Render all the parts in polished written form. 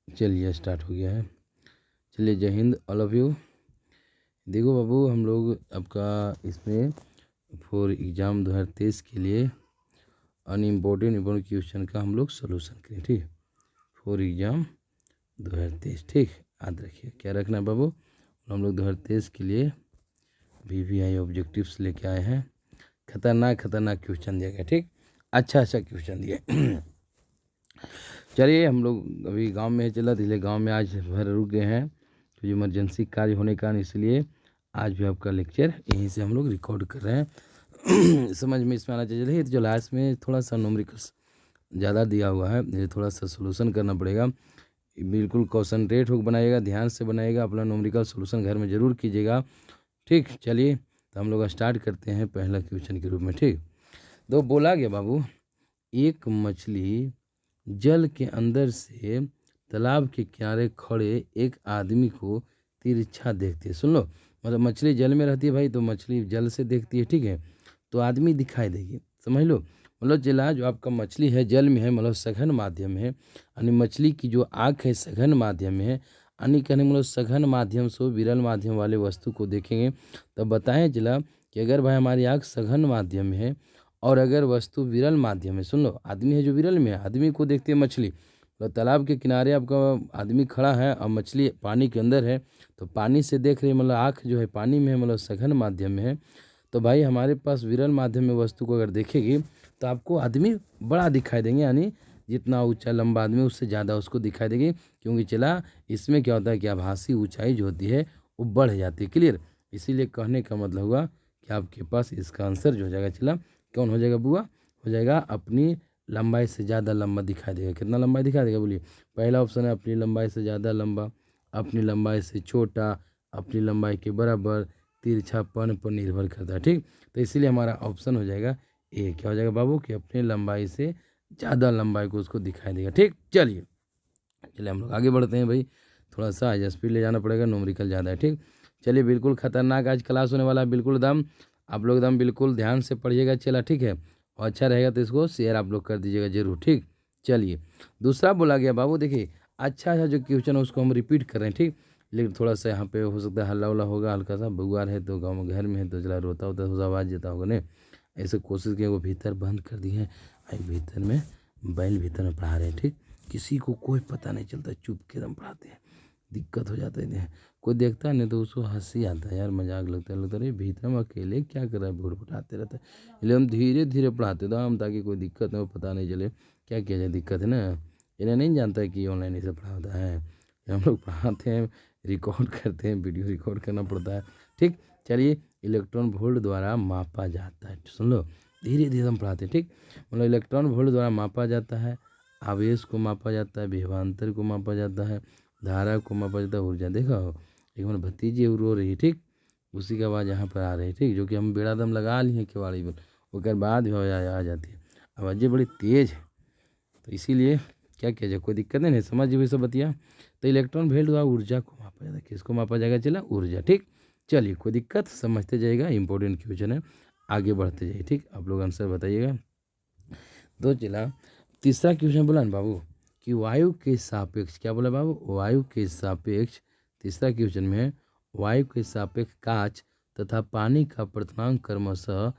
चलिए स्टार्ट हो गया है। चलिए जय हिंद ऑल ऑफ यू। देखो बाबू, हम लोग आपका इसमें फॉर एग्ज़ाम 2023 के लिए इम्पोर्टेंट क्वेश्चन का हम लोग सोल्यूशन करें। ठीक, फॉर एग्ज़ाम 2023। ठीक, याद रखिए क्या रखना है बाबू। हम लोग 2023 के लिए VVI ऑब्जेक्टिव्स लेके आए हैं। खतरनाक क्वेश्चन दिया गया। ठीक, अच्छा क्वेश्चन दिया। चलिए हम लोग अभी गांव में चला, इसलिए गांव में आज भर रुक गए हैं क्योंकि इमरजेंसी कार्य होने का, इसलिए आज भी आपका लेक्चर यहीं से हम लोग रिकॉर्ड कर रहे हैं। समझ में इसमें आना चाहिए। तो जो लास्ट में थोड़ा सा न्यूमेरिकल्स ज़्यादा दिया हुआ है, ये थोड़ा सा सोल्यूशन करना पड़ेगा। बिल्कुल कॉन्सनट्रेट होकर बनाइएगा, ध्यान से बनाइएगा, अपना न्यूमेरिकल सोल्यूशन घर में ज़रूर कीजिएगा। ठीक, चलिए तो हम लोग स्टार्ट करते हैं पहला क्वेश्चन के रूप में। ठीक, तो बोला गया बाबू, एक मछली जल के अंदर से तालाब के किनारे खड़े एक आदमी को तिरछा देखती है। सुन लो, मतलब मछली जल में रहती है भाई, तो मछली जल से देखती है। ठीक है, तो आदमी दिखाई देगी, समझ लो। मतलब जिला जो आपका मछली है जल में है, मतलब सघन माध्यम है, यानी मछली की जो आँख है सघन माध्यम में है, यानी कहने मतलब सघन माध्यम से विरल माध्यम वाले वस्तु को देखेंगे तब बताएं जिला कि अगर भाई हमारी आँख सघन माध्यम में है और अगर वस्तु विरल माध्यम है, सुन लो, आदमी है जो विरल में है, आदमी को देखती है मछली, तो तालाब के किनारे आपका आदमी खड़ा है और मछली पानी के अंदर है, तो पानी से देख रही है, मतलब आँख जो है पानी में है, मतलब सघन माध्यम में है। तो भाई हमारे पास विरल माध्यम में वस्तु को अगर देखेगी तो आपको आदमी बड़ा दिखाई देंगे, यानी जितना ऊंचा लंबा आदमी उससे ज़्यादा उसको दिखाई देगी, क्योंकि चला इसमें क्या होता है कि आभासी ऊंचाई जो होती है वो बढ़ जाती है। क्लियर, इसीलिए कहने का मतलब हुआ कि आपके पास इसका आंसर जो हो जाएगा, चला कौन हो जाएगा बुआ, हो जाएगा अपनी लंबाई से ज़्यादा लंबा दिखाई देगा। कितना लंबाई दिखाई देगा बोलिए। पहला ऑप्शन है अपनी लंबाई से ज़्यादा लंबा, अपनी लंबाई से छोटा, अपनी लंबाई के बराबर, तिरछापन पर निर्भर करता है। ठीक, तो इसीलिए हमारा ऑप्शन हो जाएगा ए। क्या हो जाएगा बाबू कि अपनी लंबाई से ज़्यादा लंबाई को उसको दिखाई देगा। ठीक, चलिए हम लोग आगे बढ़ते हैं भाई, थोड़ा सा आज स्पीड ले जाना पड़ेगा, न्यूमेरिकल ज़्यादा है। ठीक, चलिए बिल्कुल खतरनाक आज क्लास होने वाला है, बिल्कुल दम आप लोग एकदम बिल्कुल ध्यान से पढ़िएगा। चला ठीक है, और अच्छा रहेगा तो इसको शेयर आप लोग कर दीजिएगा जरूर। ठीक, चलिए दूसरा बोला गया बाबू, देखिए अच्छा जो क्वेश्चन है उसको हम रिपीट कर रहे हैं। ठीक, लेकिन थोड़ा सा यहाँ पे हो सकता है हल्ला उल्ला होगा, हल्का सा बुआर है तो गाँव में घर में है तो चला रोता होता है, आवाज़ देता होगा नहीं, ऐसे कोशिश किया वो भीतर बंद कर दी है, भीतर में बैल भीतर में पढ़ा रहे हैं। ठीक, किसी को कोई पता नहीं चलता, चुप के दम पढ़ाते हैं, दिक्कत हो जाता है। कोई देखता है नहीं तो उसको हंसी आता है यार, मजाक लगता है भीतर में अकेले क्या कर रहा है, भूर फटाते रहता है। इसलिए हम धीरे धीरे पढ़ाते तो हम, ताकि कोई दिक्कत नहीं हो, पता नहीं चले क्या किया जाए, दिक्कत है ना। इन्हें नहीं जानता है कि ऑनलाइन इसे पढ़ा होता है, हम लोग पढ़ाते हैं, रिकॉर्ड करते हैं, वीडियो रिकॉर्ड करना पड़ता है। ठीक, चलिए इलेक्ट्रॉन वोल्ट द्वारा मापा जाता है, सुन लो, धीरे धीरे हम पढ़ाते हैं। ठीक, मतलब इलेक्ट्रॉन वोल्ट द्वारा मापा जाता है, आवेश को मापा जाता है, विभवांतर को मापा जाता है, धारा को मापा जाता है, ऊर्जा। देखा हो एक बार भतीजी रो रही है, ठीक, उसी की आवाज़ यहाँ पर आ रही है। ठीक, जो कि हम बेड़ा दम लगा लिए हैं केवाड़ी पर, उसके बाद भी आ जाती है, आवाज़ें बड़ी तेज़ है, तो इसीलिए क्या किया जाए, कोई दिक्कत नहीं, समझ हुई सब बतिया। तो इलेक्ट्रॉन वोल्ट द्वारा ऊर्जा को मापा जाता है, किसको मापा जाएगा, चला ऊर्जा। ठीक, चलिए कोई दिक्कत, समझते जाइएगा, इंपॉर्टेंट क्वेश्चन है, आगे बढ़ते जाइए। ठीक, आप लोग आंसर बताइएगा। तो चला तीसरा क्वेश्चन बोला ना बाबू कि वायु के सापेक्ष, क्या बोला बाबू, वायु के सापेक्ष, तीसरा क्वेश्चन में है वायु के सापेक्ष कांच तथा पानी का प्रतिनांक क्रमशः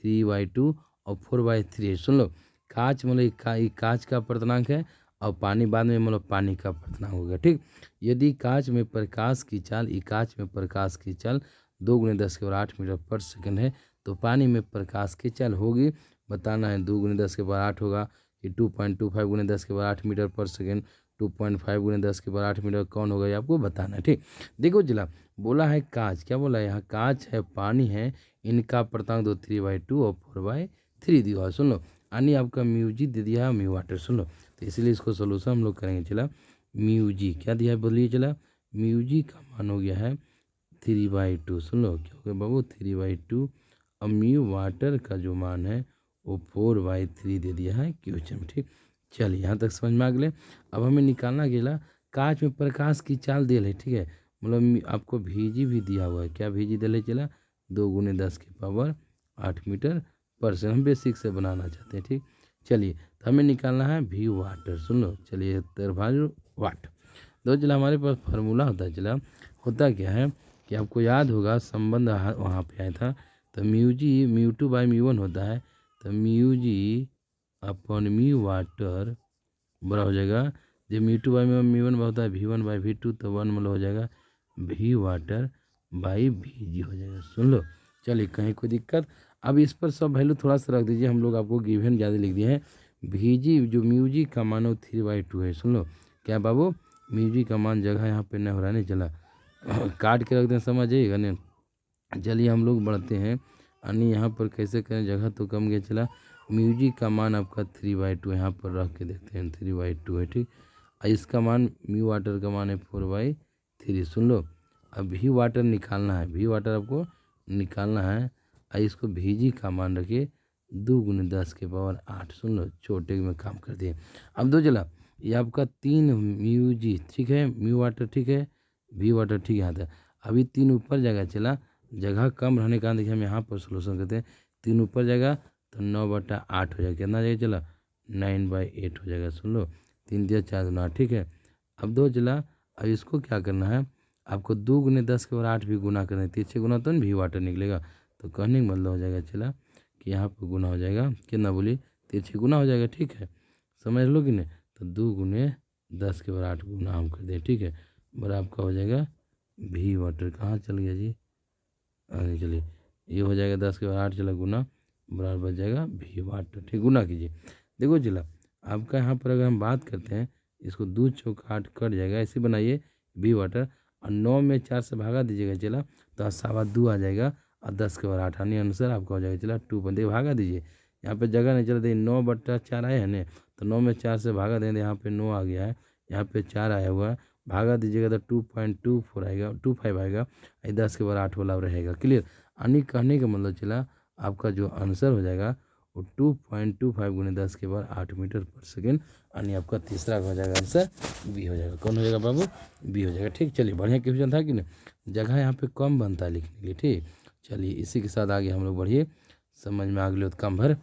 3/2 और 4/3। सुन लो, कांच मतलब कांच का प्रतिनांक है और पानी बाद में मतलब पानी का प्रतिनांक हो गया। ठीक, यदि कांच में प्रकाश की चाल, कांच में प्रकाश की चाल 2 × 10⁸ मीटर पर सेकंड है, तो पानी में प्रकाश की चाल होगी, बताना है 2 × 10⁸ होगा कि 2.25 × 10⁸ मीटर पर सेकेंड, 2.5 × 10⁸ मीटर कौन होगा ये आपको बताना है। ठीक, देखो जिला बोला है कांच, क्या बोला है यहाँ, कांच है, पानी है, इनका प्रतिनांक 3/2 और 4/3 दिया है। सुन लो, यानी आपका म्यूजी दे दिया है, म्यू वाटर। सुन लो, तो इसलिए इसको सोल्यूशन हम लोग करेंगे। चला म्यूजी क्या दिया है बोलिए, चला म्यूजी का मान हो गया है 3/2। सुन लो क्या हो गया बाबू, 3/2, और म्यू वाटर का जो मान है वो 4/3 दे दिया है क्वेश्चन में। ठीक, चलिए यहाँ तक समझ में आ गए। अब हमें निकालना गेला कांच में प्रकाश की चाल दे है। ठीक है, मतलब आपको VG भी दिया हुआ है, क्या VG दे चला 2 × 10⁸ मीटर पर सेकंड, हम बेसिक से बनाना चाहते हैं। ठीक, चलिए तो हमें निकालना है V वाटर। सुन लो, चलिए 70 वाट। तो चला हमारे पास फार्मूला होता है, चला होता क्या है कि आपको याद होगा संबंध वहाँ पे आया था, तो mu G mu two by mu one होता है, तो mu G upon mu water बड़ा हो जाएगा, जब mu two by mu one होता है V one by V two, तो वन मतलब हो जाएगा V water by V G हो जाएगा। सुन लो, चलिए कहीं कोई दिक्कत। अब इस पर सब वैल्यू थोड़ा सा रख दीजिए, हम लोग आपको गिवन ज़्यादा लिख दिए हैं। वी जी जो म्यू जी का मान 3/2 है। सुन लो क्या बाबू, म्यू जी का मान जगह यहाँ पे न हो रहा है, नहीं चला काट के रख दें, समझ जाइएगा नहीं। चलिए हम लोग बढ़ते हैं, यानी यहाँ पर कैसे करें, जगह तो कम गया, चला म्यू जी का मान आपका 3/2 यहाँ पर रख के देखते हैं, 3/2 है ठीक। और इसका मान म्यू वाटर का मान है 4/3। सुन लो, अब वी वाटर निकालना है, वी वाटर आपको निकालना है, और इसको वी जी का मान रखिए 2×10⁸। सुन लो, छोटे में काम कर दिए। अब दो चला, ये आपका 3 म्यू जी ठीक है, म्यू वाटर ठीक है, वी वाटर ठीक है यहाँ तक। अभी 3 ऊपर जाएगा, चला जगह कम रहने का देखिए हम यहाँ पर सोल्यूशन करते हैं, 3 ऊपर जाएगा तो 9/8 हो जाएगा, कितना जाएगा चला 9/8 हो जाएगा। सुन लो, 3 दिया 4 दूना ठीक है। अब दो चला, अब इसको क्या करना है, आपको 2×10⁸ भी गुना करना है, 3 गुना तो भी वाटर निकलेगा, तो कहने का मतलब हो जाएगा चला कि यहाँ पर गुना हो जाएगा, कितना बोलिए 3 गुना हो जाएगा ठीक है, समझ लो कि नहीं। तो 2×10⁸ गुना हम कर दें ठीक है, बराबर आपका हो जाएगा भी वाटर, कहाँ चल गया जी, नहीं चलिए ये हो जाएगा 10⁸ चला गुना, बराबर बच जाएगा भी वाटर ठीक, गुना कीजिए। देखो चला आपका यहाँ पर अगर हम बात करते हैं, इसको 2 चौक 8 कट जाएगा, ऐसे बनाइए भी वाटर, और 9 में 4 से भागा दीजिएगा चला, तो 2.25 आ जाएगा, और 10⁸ यानी आंसर आपका हो जाएगा चला 2 पर, देखिए भागा दीजिए, यहाँ पे जगह नहीं चला, देखिए 9/4 आया है ना, तो 9 में 4 से भागा देंगे, यहाँ पे 9 आ गया है, यहाँ पे 4 आया हुआ है, भागा दीजिएगा तो 2.24 आएगा, 25 आएगा, 10⁸ वाला रहेगा, क्लियर। यानी कहने का मतलब चला आपका जो आंसर हो जाएगा वो 2.25 × 10⁸ मीटर/सेकेंड, यानी आपका तीसरा हो जाएगा आंसर बी हो जाएगा। कौन हो जाएगा बाबू, बी हो जाएगा ठीक। चलिए बढ़िया क्वेश्चन था कि नहीं, जगह यहाँ पे कम बनता है लिखने के लिए ठीक। चलिए इसी के साथ आगे हम लोग बढ़िए, समझ में आ गए तो कम भर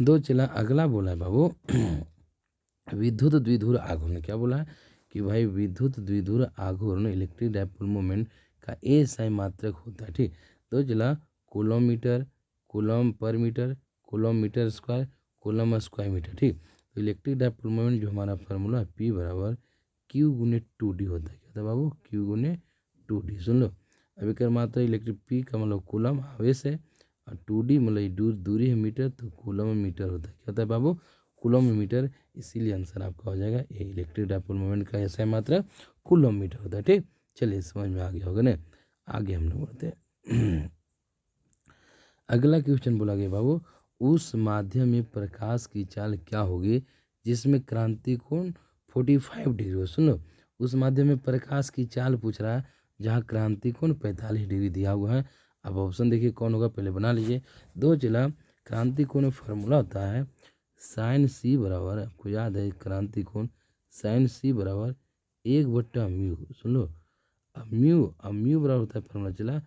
दो। चला अगला बोला है बाबू विद्युत द्विध्रुव आघूर्ण, क्या बोला है कि भाई विद्युत द्विध्रुव आघूर्ण इलेक्ट्रिक डाइपोल मोमेंट का एसआई मात्रक होता है ठीक। तो चला कूलोमीटर, कूलम पर metre, coulomb metre square, coulomb square metre ठीक। तो इलेक्ट्रिक डाइपोल मोमेंट जो हमारा फार्मूला है P बराबर Q×2D होता है, क्या था बाबू Q×2D। सुन लो, अभी कर मात्रा इलेक्ट्रिक P का मतलब कूलम आवेश है, और 2D मतलब दूरी है मीटर, तो कूलम मीटर होता है, क्या होता है बाबू कूलम मीटर, इसीलिए आंसर आपका हो जाएगा ये इलेक्ट्रिक डाइपोल मोमेंट का ऐसा मात्रा कूलम मीटर होता है ठीक। चलिए समझ में आ गया होगा ना, आगे हम लोग बढ़ते हैं। अगला क्वेश्चन बोला गया बाबू, उस माध्यम में प्रकाश की चाल क्या होगी जिसमें क्रांति कोण 45 डिग्री हो। सुन लो, उस माध्यम में प्रकाश की चाल पूछ रहा है जहाँ क्रांति कोण 45 डिग्री दिया हुआ है। अब ऑप्शन देखिए कौन होगा, पहले बना लीजिए। दो चला क्रांति कोण में फार्मूला होता है साइन सी बराबर, आपको याद है क्रांति कोण साइन सी बराबर 1/म्यू। सुन लो, अब म्यू बराबर होता है फार्मूला चला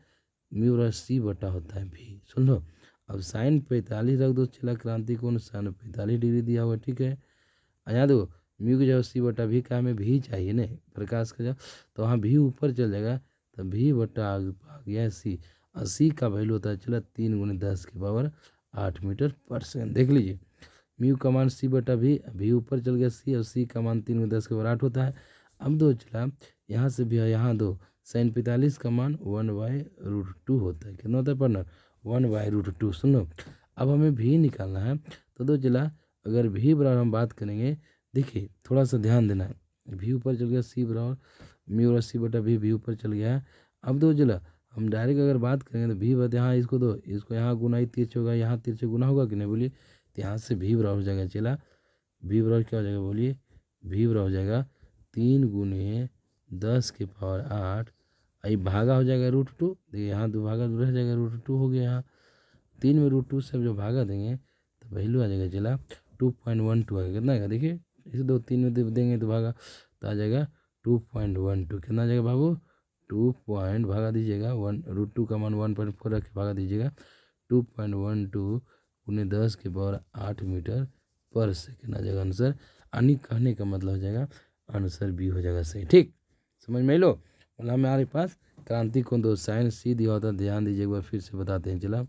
म्यू बराबर सी बटा होता है भी। सुन लो, अब साइन 45 रख दो, चला क्रांति कोण साइन 45 डिग्री दिया हुआ ठीक है। याद हो म्यू की जगह सी बटा भी का हमें भी चाहिए ना प्रकाश का जगह, तो वहाँ भी ऊपर चल जाएगा, तो भी बटा आ गया सी, और सी का वैल्यू होता है चला 3×10⁸ मीटर/सेकेंड। देख लीजिए म्यू का मान सी बटा भी ऊपर चल गया सी, और सी का मान 3×10⁸ होता है। अब दो चला यहाँ से भी यहाँ दो साइन 45 का मान 1/√2 होता है, कितना होता है पार्टनर 1/√2। सुनो, अब हमें भी निकालना है, तो दो चला अगर भी बराबर हम बात करेंगे, देखिए थोड़ा सा ध्यान देना है, भी ऊपर चल गया सी बराबर म्यू और सी बटा भी ऊपर चल गया है। अब दो चला हम डायरेक्ट अगर बात करेंगे तो भी बता यहाँ इसको दो, इसको यहाँ गुना ही तिरछे होगा, यहाँ तिरछे गुना होगा कि नहीं बोलिए, तो यहाँ से भी बराबर हो जाएगा चला भी बराबर क्या हो जाएगा बोलिए, भी बराबर हो जाएगा 3×10⁸, आई भागा हो जाएगा √2, देखिए यहाँ 2 भागा रह जाएगा √2 हो गया, यहाँ 3 में √2 से जो भागा देंगे तो वैल्यू आ जाएगा चला 2.12 आएगा, कितना आएगा देखिए, इसे 2 3 में देंगे तो भागा तो आ जाएगा 2.12, कितना आ जाएगा बाबू 2 पॉइंट भागा दीजिएगा 1√2 का मान 1.4 रख के भागा दीजिएगा 2.12 × 10⁸ मीटर पर सेकेंड आ जाएगा आंसर। यानी कहने का मतलब हो जाएगा आंसर बी हो जाएगा सही। ठीक, समझ में लो। मतलब हमारे पास क्रांति कोण दो साइन सी दिया होता है, ध्यान दीजिए एक बार फिर से बताते हैं। चला,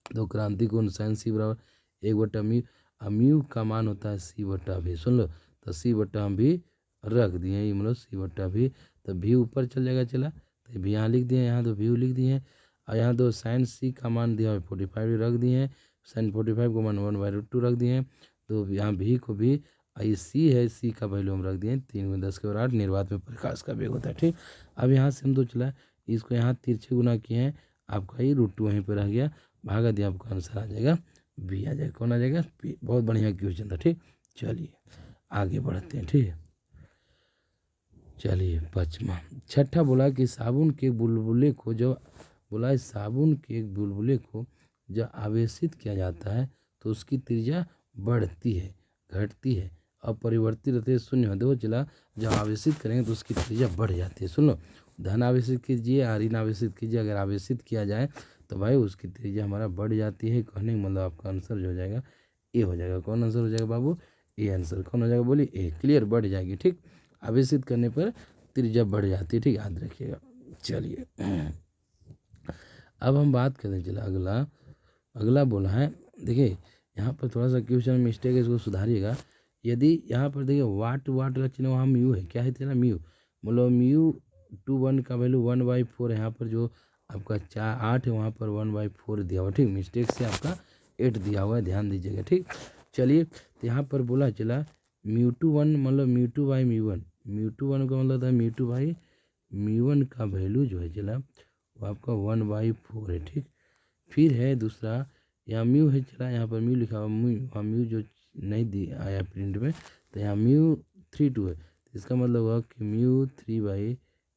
तो क्रांति कोण साइन सी बराबर 1/म्यू। म्यू का मान होता है c/v। सुन लो, तो c/v रख दिए, मतलब c/v, तो भी ऊपर चल जाएगा। चला, तो भी यहाँ लिख दिए, यहाँ तो व्यू लिख दिए, और यहाँ तो साइन सी का मान दिया 45 रख दिए हैं, साइन 45 को मान 1/√2 रख दिए हैं। तो यहाँ भी को भी आई सी है, सी का वैल्यू हम रख दिए 3 में 10 के और 8, निर्वात में प्रकाश का वेग होता है। ठीक, अब यहाँ से हम तो चला इसको यहाँ तिरछे गुना किए हैं, आपका ये √2 वहीं पर रह गया, भागा दिया, आपका आंसर आ जाएगा बी आ जाएगा। कौन आ जाएगा? बी। बहुत बढ़िया क्वेश्चन था। ठीक, चलिए आगे बढ़ते हैं। ठीक है, चलिए पचमा छठा बोला कि साबुन के बुलबुले को जब साबुन के बुलबुले को जब आवेशित किया जाता है तो उसकी त्रिज्या बढ़ती है, घटती है, अपरिवर्तित रहती है, शून्य होते हो। चला, जब आवेशित करेंगे तो उसकी त्रिज्या बढ़ जाती है। सुन लो, धन आवेशित कीजिए, ऋण आवेशित कीजिए, अगर आवेशित किया जाए तो भाई उसकी त्रिज्या हमारा बढ़ जाती है। कहने का मतलब आपका आंसर जो हो जाएगा ए हो जाएगा। कौन आंसर हो जाएगा बाबू? A answer. कौन हो जाएगा बोलिए? ए। क्लियर, बढ़ जाएगी। ठीक, आवेशित करने पर त्रिज्या बढ़ जाती है। ठीक, याद रखिएगा। चलिए अब हम बात करें, चला अगला बोला है, देखिए यहाँ पर थोड़ा सा क्वेश्चन मिस्टेक है, इसको सुधारिएगा। यदि यहाँ पर देखिए वाट रचना वहाँ म्यू है, क्या है तेरा म्यू, मतलब μ/1 का वैल्यू 1/4 है। यहाँ पर जो आपका 8 है वहाँ पर 1/4 दिया हुआ। ठीक, मिस्टेक से आपका 8 दिया हुआ है, ध्यान दीजिएगा। ठीक, चलिए, तो यहाँ पर बोला चला μ/1 मतलब μ/μ1, μ/1 का मतलब था μ/μ1 का वैल्यू जो है चला वो आपका 1/4 है। ठीक, फिर है दूसरा, यहाँ म्यू है, चला यहाँ पर म्यू लिखा हुआ, म्यू जो नहीं दिया आया प्रिंट में, तो यहाँ μ/2 है, तो इसका मतलब हुआ कि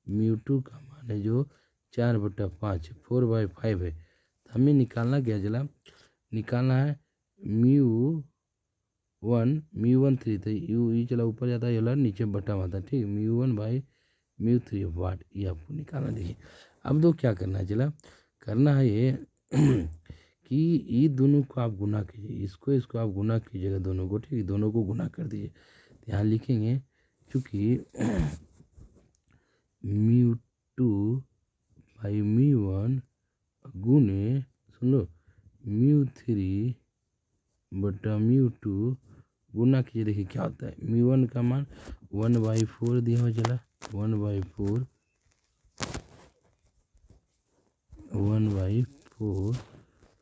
μ/μ2 का मान है जो 4/5 4/5 है। तो हमें निकालना क्या, चला निकालना है μ1 तो ये चला ऊपर जाता है, ये नीचे बटा आता है। ठीक, μ1/μ3 वाट, ये आपको निकालना। देखिए अब तो क्या करना है, चला करना है ये कि ये दोनों को आप गुना कीजिए, इसको आप गुना कीजिएगा दोनों को। ठीक, दोनों को गुना कर दीजिए, तो यहाँ लिखेंगे चूँकि μ2/μ1 गुने, सुन लो, μ3/μ2 गुना कीजिए। देखिए क्या होता है, μ1 का मान 1/4 दिया हुआ, चला 1/4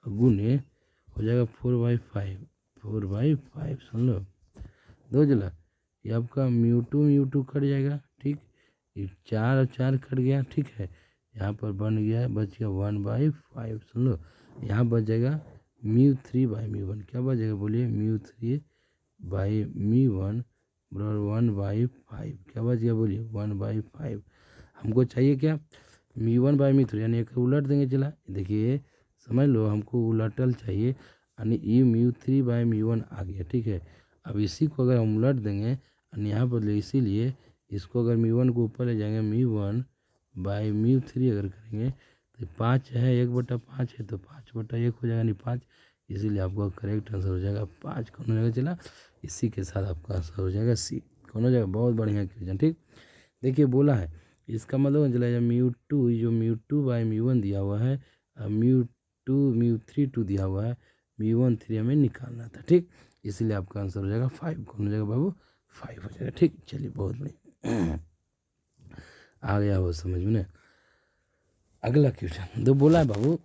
गुने हो जाएगा 4/5 सुन लो दो, चला ये आपका μ2 कट जाएगा। ठीक, ये 4 और 4 कट गया। ठीक है, यहाँ पर बन गया, बच गया 1/5। सुन लो, यहाँ बच जाएगा μ3/μ1, क्या बच जाएगा बोलिए? μ3/μ1 बराबर 1/5, क्या बच गया बोलिए? 1/5। हमको चाहिए क्या? μ1/μ3, यानी एक उलट देंगे। चला देखिए समझ लो, हमको उलटल चाहिए, यानी ये μ3/μ1 आ गया। ठीक है, अब इसी को अगर हम उलट देंगे यानी यहाँ पर, इसीलिए इसको अगर μ1 को ऊपर ले जाएंगे, μ1/μ3 अगर करेंगे तो 5 है, 1/5 है, तो 5/1 हो जाएगा, यानी 5। इसीलिए आपका करेक्ट आंसर हो जाएगा 5। कौन हो जाएगा? चला इसी के साथ आपका आंसर हो जाएगा सी। कौन हो जाएगा? बहुत बढ़िया क्वेश्चन। ठीक, देखिए बोला है, इसका मतलब चला μ2 जो μ2/μ1 दिया हुआ है, μ3 दिया हुआ है, μ1 हमें निकालना था। ठीक, इसीलिए आपका आंसर हो जाएगा 5। कौन हो जाएगा बाबू? 5 हो जाएगा। ठीक, चलिए बहुत बढ़िया, आ गया वो समझ में ना। अगला क्वेश्चन तो बोला है बाबू,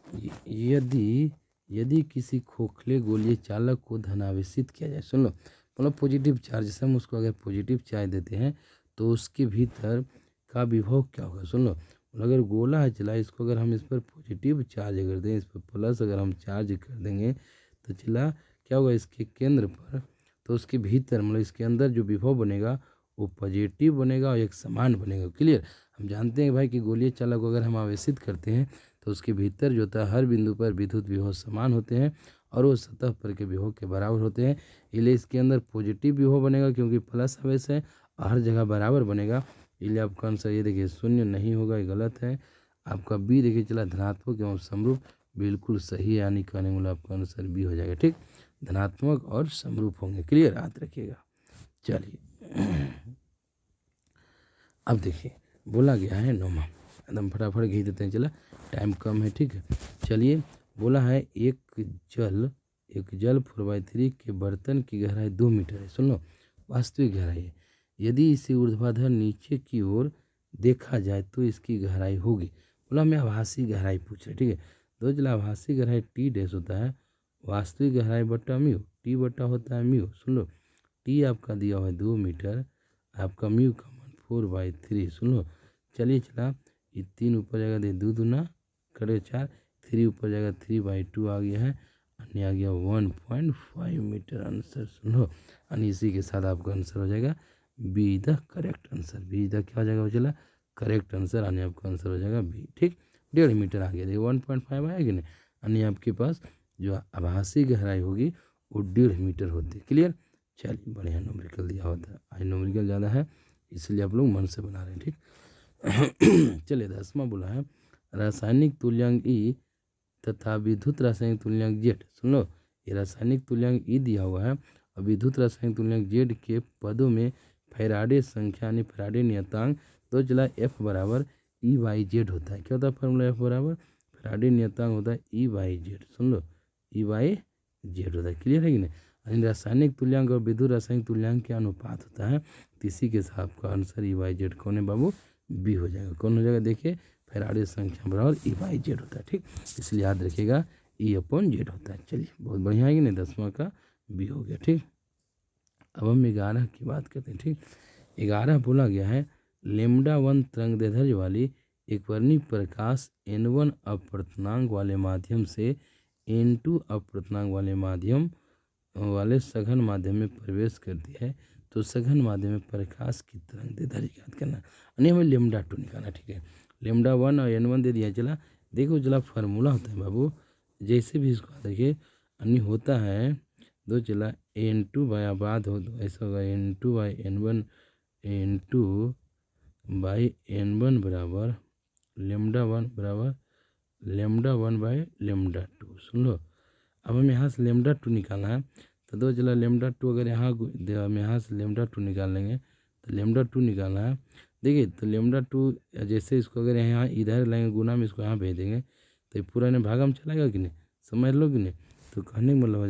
यदि किसी खोखले गोलीय चालक को धनावेशित किया जाए, सुन लो, मतलब पॉजिटिव चार्ज से हम उसको अगर पॉजिटिव चार्ज देते हैं तो उसके भीतर का विभव क्या होगा। सुन लो, अगर गोला है चला, इसको अगर हम इस पर पॉजिटिव चार्ज कर दें, इस पर प्लस अगर हम चार्ज कर देंगे तो चला क्या होगा, इसके केंद्र पर, तो उसके भीतर मतलब इसके अंदर जो विभव बनेगा वो पॉजिटिव बनेगा और एक समान बनेगा। क्लियर, हम जानते हैं भाई कि गोलीय चालक को अगर हम आवेशित करते हैं तो उसके भीतर जो होता है हर बिंदु पर विद्युत विभव समान होते हैं और वो सतह पर के विभव के बराबर होते हैं। इसलिए इसके अंदर पॉजिटिव विभव बनेगा क्योंकि प्लस आवेश है, हर जगह बराबर बनेगा। इसलिए आपका आंसर ये देखिए 0 नहीं होगा, ये गलत है। आपका बी देखिए चला धनात्मक एवं समरूप, बिल्कुल सही, यानी कहने वाला आपका आंसर बी हो जाएगा। ठीक, धनात्मक और समरूप होंगे। क्लियर, याद रखिएगा। चलिए अब देखिए बोला गया है नौमा, एकदम फटाफट घी देते हैं, चला टाइम कम है, ठीक है। चलिए बोला है एक जल 4/3 के बर्तन की गहराई 2 मीटर है। सुन लो, वास्तविक गहराई है। यदि इसे ऊर्ध्वाधर नीचे की ओर देखा जाए तो इसकी गहराई होगी। बोला हमें आभासी गहराई पूछ रहे, ठीक है। तो चला आभासी गहराई टी डैश होता है वास्तविक गहराई बट्टा म्यू, टी बट्टा होता है म्यू। सुन लो, टी आपका दिया हुआ है 2 मीटर, आपका म्यू का मान 4/3। सुन लो, चलिए चला ये 3 ऊपर जाएगा, दे 2 दूना करे 4, 3 ऊपर जाएगा 3/2 आ गया है, अन्य आ गया 1.5 मीटर आंसर। सुन लो, और इसी के साथ आपका आंसर हो जाएगा be the correct answer. Be the क्या हो जाएगा, वो चला करेक्ट आंसर, यानी आपका आंसर हो जाएगा बी, ठीक। 1.5 मीटर आ गया, देखिए 1.5 आएगी ना, यानी आपके पास जो आभासी गहराई होगी वो 1.5 मीटर होती है। क्लियर। चलिए बढ़िया नोमरिकल दिया होता है, आज नोमरिकल ज़्यादा है इसलिए आप लोग मन से बना रहे हैं, ठीक। चलिए 10वां बोला है रासायनिक तुल्यांक ई तथा विद्युत रासायनिक तुल्यांक जेड। सुन लो, ये रासायनिक तुल्यांक ई दिया हुआ है और विद्युत रासायनिक तुल्यांक जेड के पदों में फैराडे संख्या यानी फैराडे नियतांक तो चला एफ बराबर E/Z होता है। क्या होता है फॉर्मूला, एफ बराबर फैराडे नियतांक होता है E/Z। सुन लो, E/Z होता है। क्लियर है कि नहीं। यानी रासायनिक तुल्यांक और विद्युत रासायनिक तुल्यांक के अनुपात होता है, तो इसी के साथ आपका आंसर E/Z कौन है बाबू, बी हो जाएगा। कौन हो जाएगा, देखिए फैराडे संख्या बराबर E/Z होता है, ठीक। इसलिए याद रखिएगा E/Z होता है। चलिए बहुत बढ़िया है कि नहीं, 10वां का बी हो गया, ठीक। अब हम 11 की बात करते हैं, ठीक। 11 बोला गया है λ1 तरंगदैर्ध्य वाली एक वर्णी प्रकाश n1 अपवर्तनांक वाले माध्यम से n2 अपवर्तनांक वाले माध्यम वाले सघन माध्यम में प्रवेश करती है तो सघन माध्यम में प्रकाश की तरंगदैर्ध्य याद करना, यानी हमें λ2 निकालना, ठीक है। λ1 और n1 दे दिया, चला देखो चला फार्मूला होता है बाबू, जैसे भी इसको देखिए अन्य होता है दो, चला n2 बाय बाद हो तो ऐसा होगा n2/n1 n2/n1 बराबर λ1 बराबर λ1/λ2। सुन लो, अब हमें यहाँ से λ2 निकालना है, तो दो चला λ2 अगर यहाँ हम यहाँ से λ2 निकाल लेंगे तो λ2 निकालना है। देखिए तो λ2 जैसे इसको अगर यहाँ इधर लेंगे गुना में इसको यहाँ भेज देंगे तो ये पूरा ने भागा में चलाएगा कि नहीं, समझ लो कि नहीं। तो कहने का मतलब हो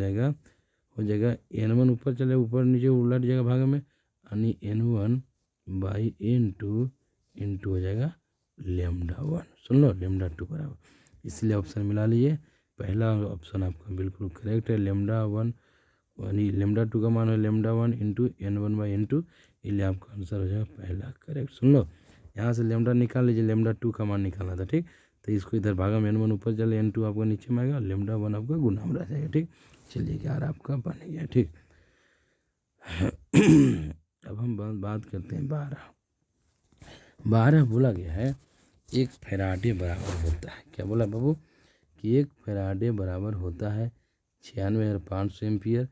जाएगा n1 ऊपर चले ऊपर नीचे उलट जाएगा भागा में, यानी n1/n2 इंटू हो जाएगा λ1। सुन लो λ2 बराबर, इसलिए ऑप्शन मिला लीजिए। पहला ऑप्शन आपका बिल्कुल करेक्ट है, λ1 यानी λ2 का मान है λ1 इंटू n1/n2, इसलिए आपका आंसर हो जाएगा पहला करेक्ट। सुन लो, यहाँ से λ निकाल लीजिए, λ2 का मान निकालना था, ठीक। तो इसको इधर भागा में n1 ऊपर चले n2 आपका नीचे में आएगा, λ1 आपका गुना में रह जाएगा, ठीक। चलिए 11 आपका बन गया, ठीक। अब हम बात करते हैं 12 बोला गया है एक फैराडे बराबर होता है। क्या बोला बाबू, कि एक फैराडे बराबर होता है 96,500 एम्पियर,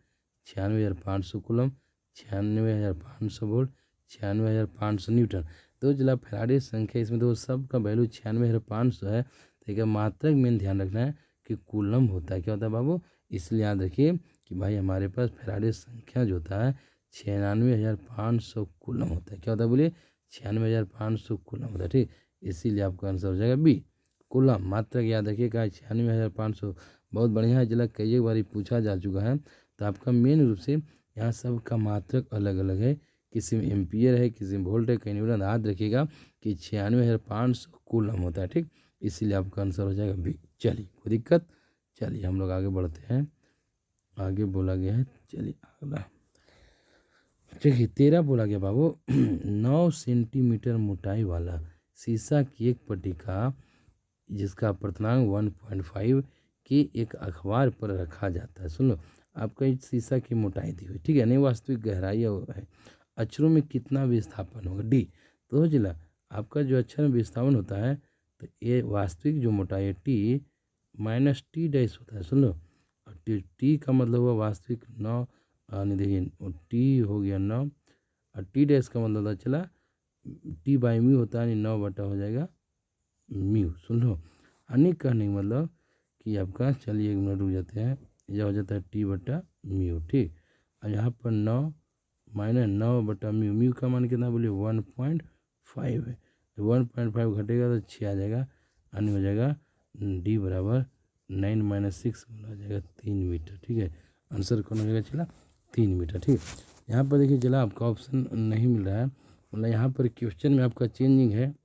96,500 कूलम, 96,500 वोल्ट, 96,500 न्यूटन। तो चला फैराडे संख्या इसमें तो सब का वैल्यू 96,500 है, तो एक मात्रक में ध्यान रखना है कि कूलम होता है। क्या होता है बाबू, इसलिए याद रखिए कि भाई हमारे पास फैराडे संख्या जो होता है 96,500 कूलम होता है। क्या होता है बोलिए, 96,500 कूलम होता है, ठीक। इसीलिए आपका आंसर हो जाएगा बी कूलम। मात्रक याद रखिएगा 96,500, बहुत बढ़िया है, जिला कई बार पूछा जा चुका है। तो आपका मेन रूप से यहाँ सब का मात्रक अलग अलग है, किसी में एम्पियर है, किसी में वोल्ट है, कहीं न्यूटन। याद रखिएगा कि 96,500 कूलम होता है, ठीक। इसीलिए आपका आंसर हो जाएगा बी। चलिए कोई दिक्कत, चलिए हम लोग आगे बढ़ते हैं। आगे बोला गया है, चलिए अगला देखिए 13 बोला गया बाबू 9 सेंटीमीटर मोटाई वाला शीशा की एक पट्टिका जिसका अपवर्तनांक 1.5 की एक अखबार पर रखा जाता है। सुन लो, आपका इस शीशा की मोटाई दी हुई, ठीक है, नहीं वास्तविक गहराई है, अक्षरों में कितना विस्थापन होगा डी। तो जिला आपका जो अक्षर में विस्थापन होता है तो ये वास्तविक जो मोटाई है टी माइनस टी डैश होता है। सुन लो, और टी का मतलब हुआ वास्तविक 9, यानी देखिए टी हो गया 9 और टी डैश का मतलब होता चला T/μ होता है, यानी 9 बटा हो जाएगा म्यू। सुन लो, यानी कहने का मतलब कि आपका, चलिए 1 मिनट रुक जाते हैं, यह हो जाता है T/μ, ठीक। और यहाँ पर 9 माइनस 9 बटा म्यू, म्यू का मान कितना बोलिए 1.5 5 है, 1.5 घटेगा तो 6 आ जाएगा, यानी हो जाएगा डी बराबर 9 - 6 हो जाएगा 3 मीटर। ठीक है, आंसर कौन हो जाएगा चला 3 मीटर। ठीक है, यहाँ पर देखिए चला आपका ऑप्शन नहीं मिल रहा है, मतलब यहाँ पर क्वेश्चन में आपका चेंजिंग है,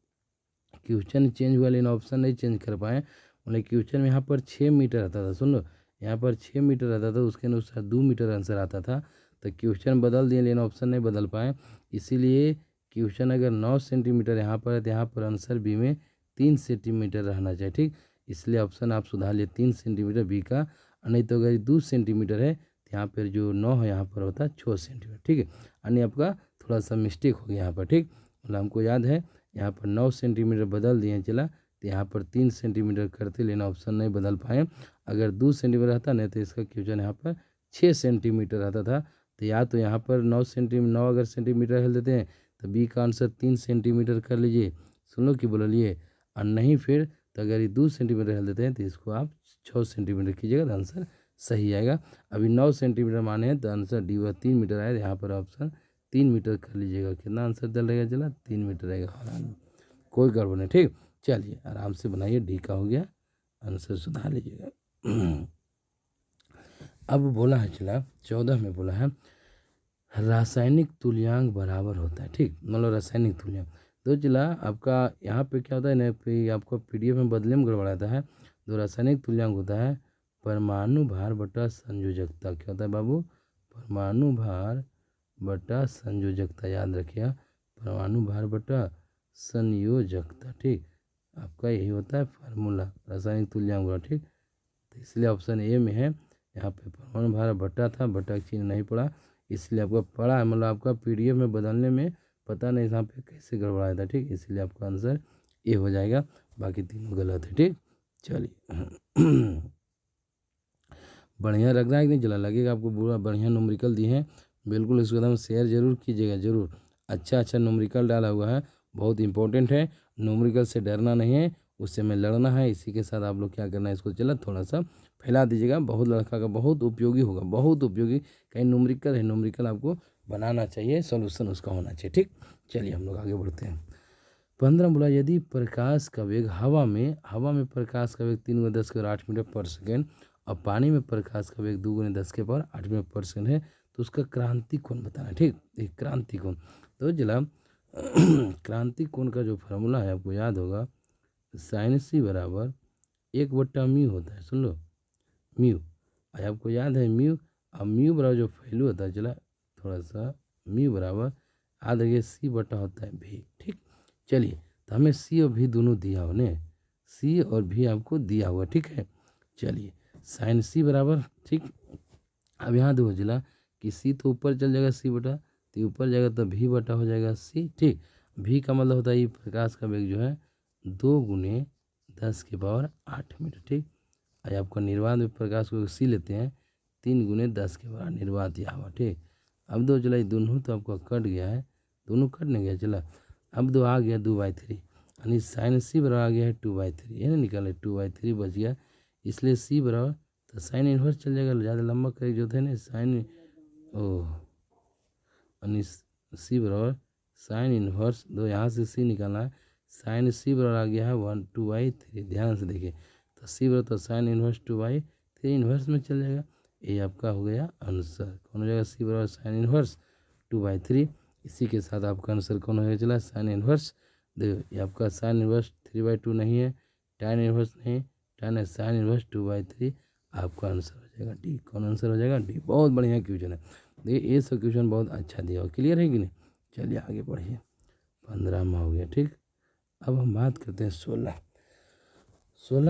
क्वेश्चन चेंज हुआ लेकिन ऑप्शन नहीं चेंज कर पाए। मतलब क्वेश्चन में यहाँ पर 6 मीटर आता था, सुन लो यहाँ पर 6 मीटर आता था, उसके अनुसार 2 मीटर आंसर आता था, तो क्वेश्चन बदल दिए लेकिन ऑप्शन नहीं बदल पाए। इसीलिए क्वेश्चन अगर 9 सेंटीमीटर यहाँ पर है तो यहाँ पर आंसर बी में 3 सेंटीमीटर रहना चाहिए। ठीक, इसलिए ऑप्शन आप सुधार लिए 3 सेंटीमीटर बी का, नहीं तो अगर 2 सेंटीमीटर है तो यहाँ पर जो 9 है यहाँ पर होता है 6 सेंटीमीटर। ठीक है, यानी आपका थोड़ा सा मिस्टेक हो गया यहाँ पर। ठीक, मतलब हमको याद है यहाँ पर 9 सेंटीमीटर बदल दिए चला, तो यहाँ पर 3 सेंटीमीटर करते लेना ऑप्शन नहीं बदल पाए। अगर 2 सेंटीमीटर रहता नहीं तो इसका क्वेश्चन यहाँ पर 6 सेंटीमीटर रहता था। तो या तो यहाँ पर 9 अगर सेंटीमीटर हिल देते हैं तो बी का आंसर 3 सेंटीमीटर कर लीजिए, सुन लो कि बोलिए, और नहीं फिर तो अगर ये 2 सेंटीमीटर हिल देते हैं तो इसको आप 6 सेंटीमीटर कीजिएगा तो आंसर सही आएगा। अभी 9 सेंटीमीटर माने हैं तो आंसर डी व 3 मीटर आया, यहाँ पर ऑप्शन 3 मीटर कर लीजिएगा। कितना आंसर डल रहेगा चला 3 मीटर रहेगा, कोई गड़बड़ नहीं। ठीक, चलिए आराम से बनाइए, डी का हो गया, आंसर सुधार लीजिएगा। अब बोला है चला 14 में बोला है रासायनिक तुल्यांक बराबर होता है। ठीक, मतलब रासायनिक तुल्यांक तो चला आपका यहाँ पे क्या होता है ना, पे आपको पीडीएफ में बदले में गड़बड़ाता है। जो रासायनिक तुल्यांक होता है परमाणु भार बटा संयोजकता, क्या होता है बाबू, परमाणु भार बटा संयोजकता, याद रखिए परमाणु भार बटा संयोजकता। ठीक, आपका यही होता है फार्मूला रासायनिक तुल्यांक का। ठीक, तो इसलिए ऑप्शन ए में है, यहाँ पे परमाणु भार बटा था, बटा का चिन्ह नहीं पड़ा, इसलिए आपका पड़ा है, मतलब आपका पीडीएफ में बदलने में पता नहीं यहाँ पे कैसे गड़बड़ाया था। ठीक, इसलिए आपका आंसर ए हो जाएगा, बाकी तीनों गलत है। ठीक, चलिए बढ़िया लग रहा है कि नहीं, चला लगेगा आपको पूरा बढ़िया न्यूमेरिकल दिए हैं, बिल्कुल इसको एकदम शेयर जरूर कीजिएगा, जरूर अच्छा न्यूमेरिकल डाला हुआ है, बहुत इंपॉर्टेंट है, न्यूमेरिकल से डरना नहीं है, उससे में लड़ना है। इसी के साथ आप लोग क्या करना है, इसको चला थोड़ा सा फैला दीजिएगा, बहुत लड़का का बहुत उपयोगी होगा, बहुत उपयोगी, कहीं न्यूमेरिकल है, न्यूमेरिकल आपको बनाना चाहिए, सॉल्यूशन उसका होना चाहिए। ठीक, चलिए हम लोग आगे बढ़ते हैं। 15 बोला यदि प्रकाश का वेग हवा में प्रकाश का वेग 3 × 10⁸ मीटर पर सेकेंड और पानी में प्रकाश का वेग 2 × 10⁸ मीटर पर सेकेंड है तो उसका क्रांति कोण बताना है। ठीक, एक क्रांति कोण, तो चला क्रांति कोण का जो फार्मूला है आपको याद होगा, साइन सी बराबर 1/μ होता है, सुन लो म्यू, आपको याद है म्यू, अब म्यू बराबर जो वैल्यू होता है, चला थोड़ा सा म्यू बराबर याद रखिए सी बटा होता है भी। ठीक, चलिए तो हमें सी और भी दोनों दिया होने, सी और भी आपको दिया हुआ। ठीक है, चलिए साइन सी बराबर, ठीक, अब यहाँ देखो जिला कि सी तो ऊपर चल जाएगा, सी बटा तो ऊपर जाएगा तो भी बटा हो जाएगा सी। ठीक, भी का मतलब होता है ये प्रकाश का वेग जो है 2 × 10⁸ मीटर। ठीक, आज आपका निर्वात में प्रकाश को सी लेते हैं 3 × 10⁻, निर्वात यह हुआ। ठीक, अब दो चला दोनों तो आपका कट गया है, दोनों कट नहीं गया, चला अब दो आ गया 2/3, यानी साइन सी बराबर आ गया है 2/3, है ना, निकाले 2/3 बच गया, इसलिए सी बराबर तो साइन इन्वर्स चल जाएगा, ज़्यादा लंबा करेक्ट जो थे ना साइन, ओह यानी सी बराबर साइन इन्वर्स, दो यहाँ से सी निकालना है, साइन सी बराबर आ गया है 2/3, ध्यान से देखिए, तो सी बराबर तो साइन इन्वर्स 2/3 इन्वर्स में चल जाएगा, ये आपका हो गया आंसर, कौन हो जाएगा, सी बराबर साइन इन्वर्स 2/3। इसी के साथ आपका आंसर कौन हो गया चला साइन इन्वर्स, देखो ये आपका साइन इन्वर्स 3/2 नहीं है, tan इन्वर्स नहीं, tan है साइन इन्वर्स 2/3, आपका आंसर हो जाएगा डी। कौन आंसर हो जाएगा डी, बहुत बढ़िया क्वेश्चन है, देखिए ये सब क्वेश्चन बहुत अच्छा दिया हो, क्लियर है कि नहीं। चलिए आगे बढ़िए, 15वां हो गया। ठीक, अब हम बात करते हैं 16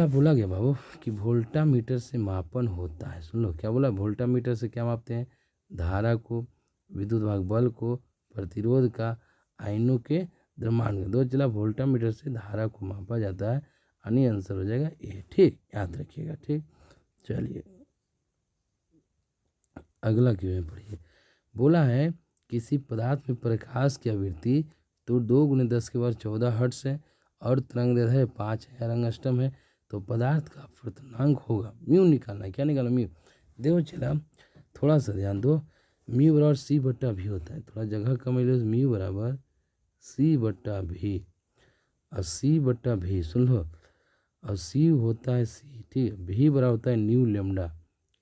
बोला गया बाबू कि वोल्टामीटर से मापन होता है, सुन लो क्या बोला, वोल्टामीटर से क्या मापते हैं, धारा को, विद्युत भाग बल को, प्रतिरोध का, आयनों के द्रव्यमान का, दो चला वोल्टामीटर से धारा को मापा जाता है, यानी आंसर हो जाएगा ए। ठीक, याद रखिएगा। ठीक, चलिए अगला क्वेश्चन पढ़िए, बोला है किसी पदार्थ में प्रकाश की आवृत्ति तो 2 × 10⁻14 हर्ट्ज है और तरंग दैर्ध्य है 5000 एंगस्ट्रॉम है, तो पदार्थ का अपवर्तनांक होगा, म्यू निकालना है, क्या निकालना म्यू, देखो चला थोड़ा सा ध्यान दो, म्यू बराबर सी बटा भी होता है, थोड़ा जगह कम है, म्यू बराबर C/V। 80/V सुन लो। और सी होता है सी, ठीक है। भी बराबर होता है न्यू लेमडा।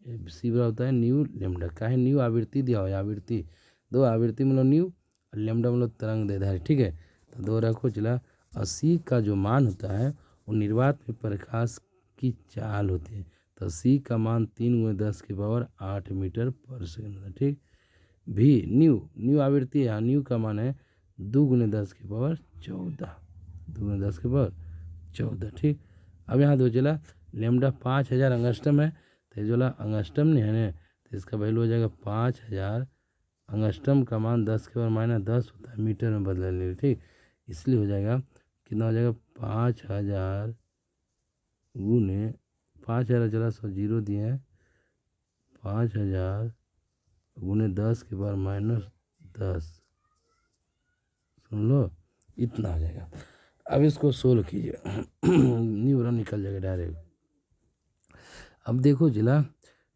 सी बराबर होता है न्यू लेमडा। का है न्यू आवृत्ति दिया हो, आवृत्ति दो, आवृत्ति मतलब न्यू और लेमडा मतलब तरंग दैर्ध्य, ठीक है। तो दो रखो चला। और सी का जो मान होता है वो निर्वात में प्रकाश की चाल होती है। तो सी का मान 3×10⁸ मीटर पर सेकंड होता है, ठीक। भी न्यू आवृत्ति है, न्यू का मान है 2×10⁴ 14, 2×10⁴ 14, ठीक। अब यहाँ दो चला लेमडा 5000 अंगस्ट्रम है, तो जो अंगस्ट्रम नहीं है ना, तो इसका वैल्यू हो जाएगा 5000। अंगस्ट्रम का मान 10⁻−10 होता है, मीटर में बदलने, ठीक। इसलिए हो जाएगा कितना हो जाएगा 5000 गुने 5000 चला 100 जीरो दिए हैं, 5000 गुने 10⁻−10 सुन लो, इतना हो जाएगा। अब इसको सोल्व कीजिए न्यूरॉन निकल जाएगा डायरेक्ट। अब देखो जिला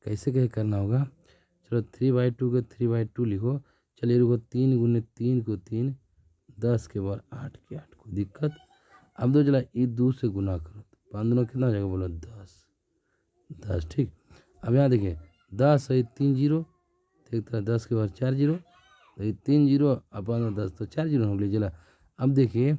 कैसे कैसे करना होगा। चलो 3/2 का 3/2 लिखो। चलिए रुको, 3×3 को 3, 10⁸8 के 8 को दिक्कत। अब दो चला ये 2 से गुना करो, 5 दूना कितना हो जाएगा बोलो 10, ठीक। अब यहाँ देखिए 10 है 3 जीरो, तो एक तरह 10⁻4 जीरो, तो ये 3 जीरो अपन 10 तो 4 जीरो हो गया चला। अब देखिए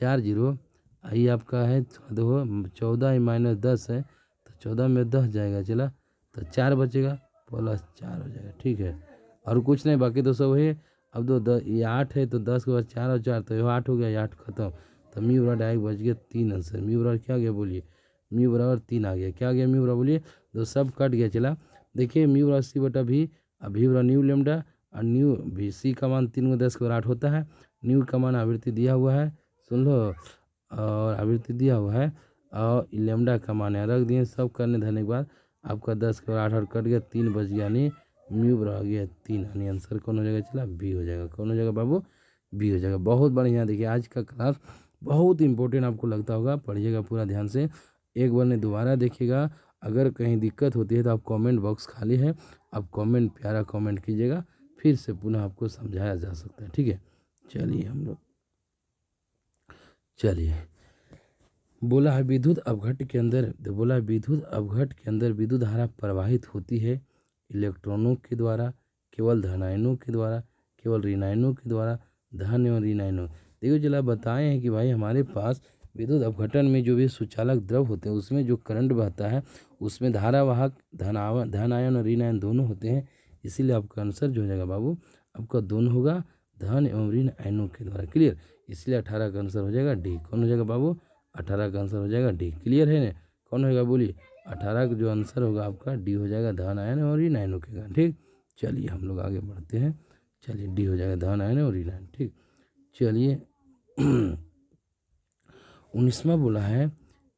4 जीरो ये आपका है, देखो 14-10 है, तो 14 में 10 जाएगा चला, तो 4 बचेगा, +4 हो जाएगा, ठीक है। और कुछ नहीं, बाकी तो सब है। अब दो ये 8 है, तो 10 के बाद 4 और 4 तो ये 8 हो गया, ये 8 खत्म। तो म्यू बराबर डायरेक्ट बच गया 3 आंसर। म्यू बराबर क्या आ गया बोलिए, म्यू बराबर 3 आ गया। क्या आ गया म्यू बराबर बोलिए, तो सब कट गया चला। देखिए म्यू बराबर C/V, अब भी बराबर न्यू लेमडा, और न्यू भी सी का मान 3×10⁸ होता है। न्यू का मान आवृत्ति दिया हुआ है, सुन लो, और आवृत्ति दिया हुआ है, और लेमडा का मान है, रख दिए। सब करने धरने के बाद आपका 10⁸8 कट गया, 3 बच गया, यानी म्यू बराबर आ गया 3, यानी आंसर कौन हो जाएगा चला, बी हो जाएगा। कौन हो जाएगा बाबू, बी हो जाएगा। बहुत बढ़िया। देखिए आज का क्लास बहुत इंपॉर्टेंट आपको लगता होगा, पढ़िएगा पूरा ध्यान से, एक बार ने दोबारा देखिएगा। अगर कहीं दिक्कत होती है तो आप कमेंट बॉक्स खाली है, आप कमेंट प्यारा कमेंट कीजिएगा, फिर से पुनः आपको समझाया जा सकता है, ठीक है। चलिए हम लोग, चलिए बोला है विद्युत अवघट के अंदर, बोला है विद्युत अवघट के अंदर विद्युत धारा प्रवाहित होती है इलेक्ट्रॉनों के द्वारा, केवल धनायनों के द्वारा, केवल ऋणायनों के द्वारा, धन एवं ऋणायनों। देखो चला बताए हैं कि भाई हमारे पास विद्युत अपघटन में जो भी सुचालक द्रव होते हैं उसमें जो करंट बहता है उसमें धारावाहक धन आयन और ऋण आयन दोनों होते हैं। इसीलिए आपका आंसर जो हो जाएगा बाबू, आपका दोनों होगा धन एवं ऋण आयनों के द्वारा, क्लियर। इसलिए 18 का आंसर हो जाएगा डी। कौन हो जाएगा बाबू, 18 का आंसर हो जाएगा डी, क्लियर है ना। कौन होगा बोलिए, 18 का जो आंसर होगा आपका डी हो जाएगा, धन आयन और ऋण आयनों के कारण, ठीक। चलिए हम लोग आगे बढ़ते हैं। चलिए डी हो जाएगा धन आयन और ऋण आयन, ठीक। चलिए 19वां बोला है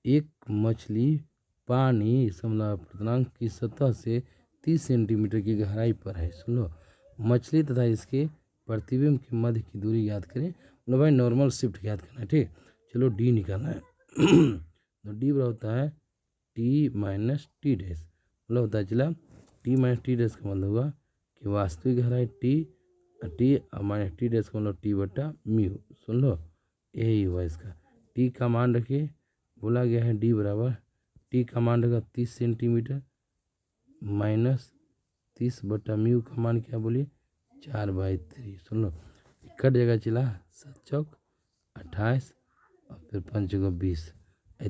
एक मछली पानी समलापूर्णांक की सतह से 30 सेंटीमीटर की गहराई पर है। सुन लो, मछली तथा इसके प्रतिबिंब के मध्य की दूरी याद करें, मतलब भाई नॉर्मल शिफ्ट याद करना है, ठीक। चलो डी निकालना है तो डी बराबर होता है T - T डैश, मतलब होता है चला T - T डैश का मतलब होगा कि वास्तविक गहराई T और -T डैश का मतलब T/म्यू। सुन लो, यही हुआ इसका। टी का मान रखिए, बोला गया है डी बराबर, टी का मान रखा 30 सेंटीमीटर -30/म्यू का मान क्या बोलिए 4/3। सुन लो, कट जाएगा चला 7 चौक 28 और फिर 5 चौक 20,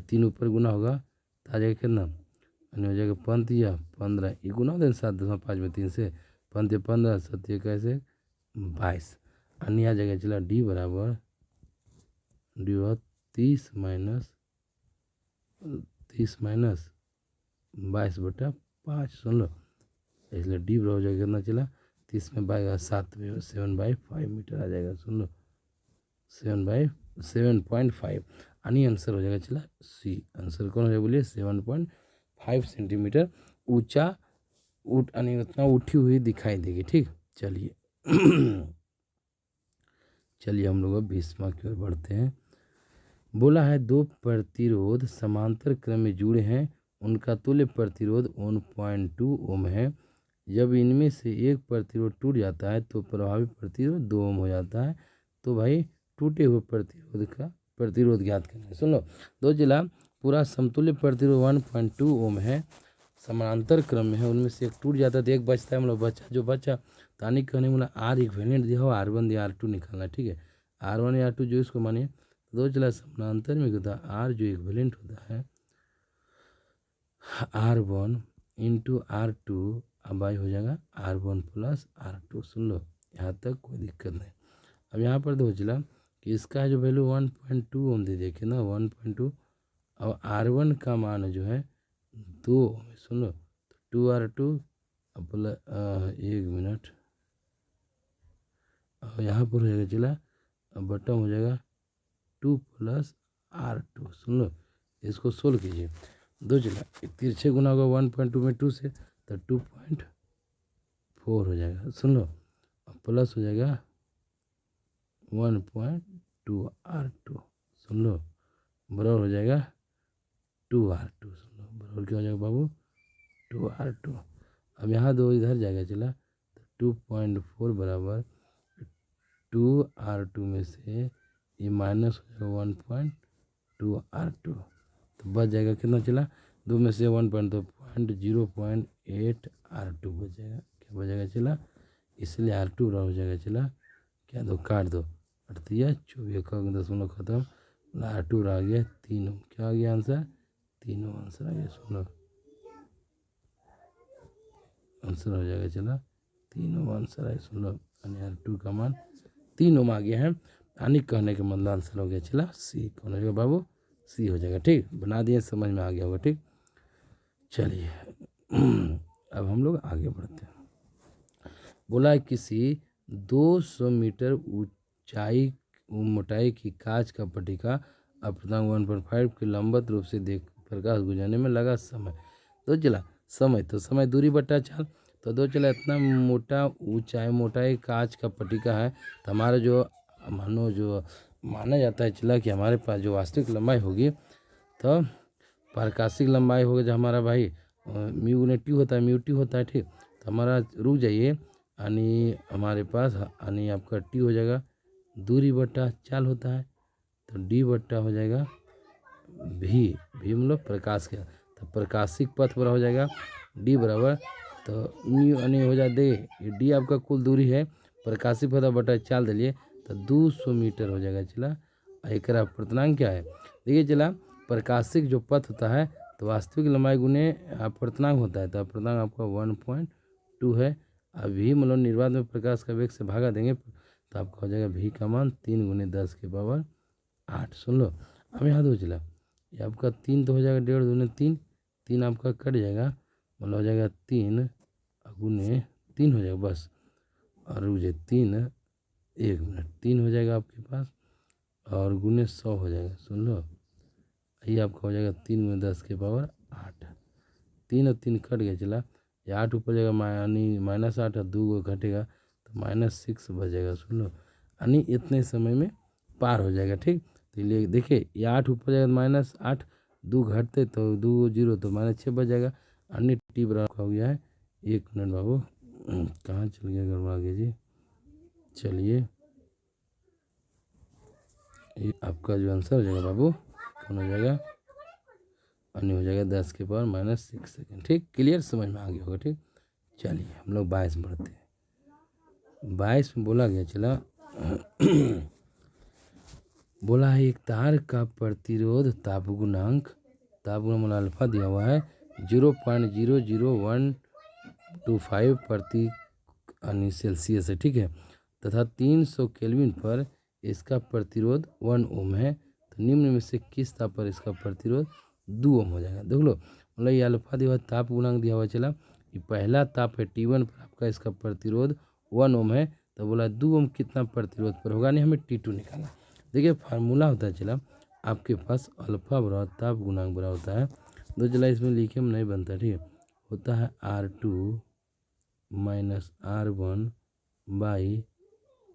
3 ऊपर गुना होगा तो आ जाएगा कितना, हो जाएगा 15, ये गुना होता है 7.5 में 3 से, 15, 7 कैसे 22, अन्य आ जाएगा चला डी बराबर 30 माइनस 22/5। सुन लो, इसलिए डी बराबर हो जाएगा कितना चला 30 में 7/5 मीटर आ जाएगा। सुन लो 7/7.5, यानी आंसर हो जाएगा चला सी। आंसर कौन हो जाएगा बोलिए 7.5 सेंटीमीटर ऊंचा यानी उतना उठी हुई दिखाई देगी, ठीक। चलिए चलिए हम लोग अब 20वां की ओर बढ़ते हैं। बोला है दो प्रतिरोध समांतर क्रम में जुड़े हैं, उनका तुल्य प्रतिरोध 1.2 ओम है। जब इनमें से एक प्रतिरोध टूट जाता है तो प्रभावी प्रतिरोध 2 ओम हो जाता है। तो भाई टूटे हुए प्रतिरोध का प्रतिरोध ज्ञात करना है। सुन लो, दो चला पूरा समतुल्य प्रतिरोध 1.2 ओम है, समानांतर क्रम में है, उनमें से एक टूट जाता है तो एक बचता है, मतलब बचा जो बचा तानी कहने वाला आर इक्विवेलेंट दिया हो, R1 या R2 निकालना है। ठीक है, R1 या R2 जो इसको मानिए, तो दो चला समानांतर में होता है आर जो इक्विवेलेंट होता है R1 इंटू R2, अब आई हो जाएगा R1 प्लस R2। सुन लो, यहाँ तक कोई दिक्कत नहीं। अब यहाँ पर दो चला कि इसका जो वैल्यू 1.2 ओम दे देखिए ना, 1.2, और R1 का मान जो है 2 ओम। सुन लो, तो 2R2 प्लस 1 मिनट, और यहाँ पर हो जाएगा चला, अब बटन हो जाएगा 2 प्लस R2। सुन लो, इसको सोल्व कीजिए। दो चला तिरछे गुना होगा 1.2 में 2 से, तो 2.4 हो जाएगा। सुन लो, अब प्लस हो जाएगा 1.2 R2। सुन लो, बराबर हो जाएगा 2R2। सुन लो, बराबर क्या हो जाएगा बाबू, 2R2। अब यहाँ दो इधर जाएगा चला, तो 2.4 बराबर 2R2 में से ये माइनस हो जाएगा 1.2 R2, तो बच जाएगा कितना चला, 2 में से 1.2 0.8 R2 बच जाएगा। क्या बच जाएगा चला, इसलिए R2 बराबर हो जाएगा चला, क्या दो काट दो, 38 का 10 खत्म, R2 आ गया 3 ओम। क्या आ गया आंसर, 3 ओम आंसर आ गया। सुनो, आंसर हो जाएगा चला 3 ओम आंसर है। सुन लो, R2 का मान 3 ओम आ गया है, यानी कहने का मतलब आंसर हो गया चला सी। कौन हो जाएगा बाबू, सी हो जाएगा। ठीक, बना दिए, समझ में आ गया होगा। ठीक, चलिए अब हम लोग आगे बढ़ते हैं। बोला है किसी 200 मीटर ऊंचाई मोटाई की कांच का पट्टिका अपूर्णांक 1.5 के लंबवत रूप से देख प्रकाश गुजरने में लगा समय। तो चला समय, तो समय दूरी बटा चाल, तो दो चला इतना मोटा ऊंचाई मोटाई कांच का पट्टिका है, तो हमारा जो मानो जो माना जाता है चला कि हमारे पास जो वास्तविक लंबाई होगी, तो प्रकाशिक लंबाई होगा जो हमारा भाई म्यू गुने टी होता है, म्यू टी होता है। ठीक, तो हमारा रुक जाइए, यानी हमारे पास यानी आपका टी हो जाएगा दूरी बटा चाल होता है, तो डी बट्टा हो जाएगा भी मतलब प्रकाश का, तो प्रकाशिक पथ बराबर हो जाएगा डी बराबर, तो म्यू यानी हो जाए दे, ये डी आपका कुल दूरी है, प्रकाशिक पथ बटा चाल दिलिए तो 200 मीटर हो जाएगा चला। एक अपर्तनांक क्या है, देखिए चला, प्रकाशिक जो पथ होता है तो वास्तविक लंबाई गुने अपर्तनांक होता है, तो अपर्तनांक आपका 1.2 है। अभी मतलब निर्वात में प्रकाश का वेग से भागा देंगे तो आपका हो जाएगा भी का मान 3 गुने 10 के पावर 8। सुन लो, अब यहाँ दो चला, ये आपका 3 तो हो जाएगा 1.5 दूने 3, 3 आपका कट जाएगा, मतलब हो जाएगा 3 गुने 3 हो जाएगा बस, और मुझे 3 1 मिनट 3 हो जाएगा आपके पास, और गुने 100 हो जाएगा। सुन लो, ये आपका हो जाएगा 3 गुने 10 के पावर 8, 3 और 3 कट गया चला, ये 8 ऊपर जाएगा यानी -8 और 2 घटेगा तो -6 बचेगा। सुन लो, यानी इतने समय में पार हो जाएगा। ठीक, तो ये देखिए, ये 8 ऊपर जाएगा -8, 2 घटते तो 2 0 तो -6 बच जाएगा, अन्य टी बराबर हो गया है 1 मिनट। बाबू कहाँ चल गया गड़बड़ा गया जी, चलिए ये आपका जो आंसर हो जाएगा बाबू कौन हो जाएगा, अन्य हो जाएगा 10 के पावर -6 सेकेंड। ठीक, क्लियर, समझ में आ गया होगा। ठीक, चलिए हम लोग 22 में बढ़ते हैं। 22 में बोला गया चला बोला है एक तार का प्रतिरोध ताप गुणांक मतलब अल्फा दिया हुआ है 0.00125 प्रति सेल्सियस है। ठीक है, तथा 300 केल्विन पर इसका प्रतिरोध 1 ओम है, तो निम्न में से किस ताप पर इसका प्रतिरोध 2 ओम हो जाएगा। देख लो, मतलब ये अल्फा दिया हुआ ताप गुणांक दिया हुआ चला, ये पहला ताप है T1 पर, आपका इसका प्रतिरोध 1 ओम है, तो बोला 2 ओम कितना प्रतिरोध पर होगा, नहीं हमें T2 निकालना। देखिए फार्मूला होता है चला, आपके पास अल्फा बराबर ताप गुणांक बराबर होता है, दो चला इसमें लिखे में नहीं बनता। ठीक है, होता है R2 minus R1 by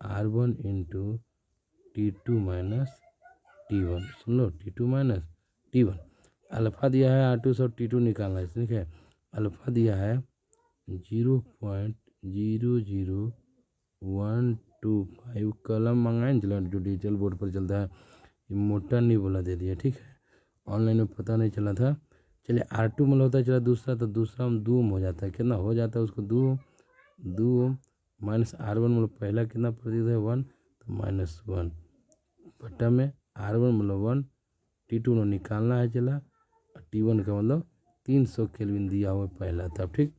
R1 into T2 minus T1। Soon low, T2 minus T1, alpha दिया है R2 से T2 निकालना है। ठीक है, अल्फा दिया है 0.0012 R25 कलम मंगाए चला, जो डिजिटल बोर्ड पर चलता है। ये मोटा नहीं बोला दे दिया, ठीक है, ऑनलाइन में पता नहीं चला था। चलिए R2 मतलब होता है चला दूसरा, तो दूसरा हम 2 हो जाता है, कितना हो जाता है उसको 2 माइनस R1 मतलब पहला कितना प्रतिशत है 1, तो -1 बट्टा में R1 मतलब 1, T2 में निकालना है चला, और T1 का मतलब 300 केल्विन दिया हुआ पहला था, ठीक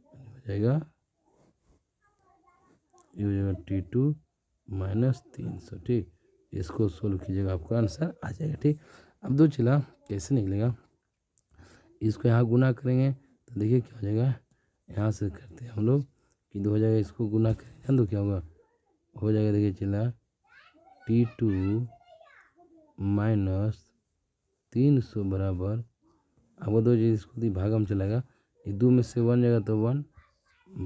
हो जाएगा, ये हो जाएगा T2 माइनस 300, ठीक। इसको सोल्व कीजिएगा, आपका आंसर आ जाएगा, ठीक। अब दो चला कैसे निकलेगा, इसको यहाँ गुना करेंगे तो देखिए क्या हो जाएगा, यहाँ से करते हैं हम लोग कि 2 हो जाएगा, इसको गुना करेंगे तो क्या होगा, हो जाएगा देखिए चला T2 माइनस 300 बराबर, अब वो दो चीज़ इसको दी भागम चलेगा, ये 2 में से 1 जाएगा तो 1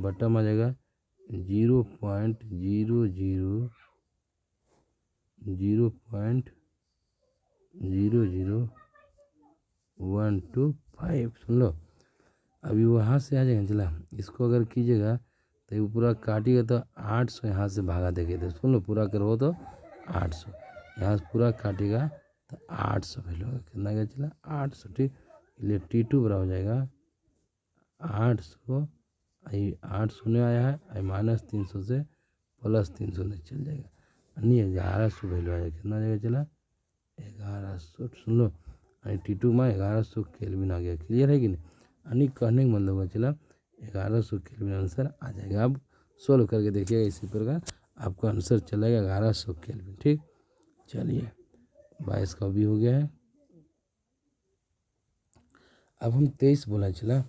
बटा में आ जाएगा 0.00125, सुन लो। अभी वहाँ से आ जाएगा चला, इसको अगर कीजिएगा तो ये पूरा काटिएगा तो 800 यहाँ से भागा देंगे, तो सुन लो पूरा करो तो 800 यहाँ से पूरा काटेगा तो 800 वैल्यू होगा, कितना गया चला 800, ठीक। इसलिए T2 बराबर हो जाएगा 800, 800 ने आया है -300 से +300 ने चल जाएगा, नहीं 1100 वैल्यू आ जाएगा, कितना जाएगा चला 1100, सुन लो T2 में 1100 केल्विन आ गया, क्लियर है कि नहीं, यानी कहने का मतलब होगा चला 1100 केल्विन आंसर आ जाएगा। अब सोल्व करके देखिएगा, इसी प्रकार आपका आंसर चलेगा 1100 केल्विन, ठीक। चलिए 22 का भी हो गया है। अब हम 23 बोला चला,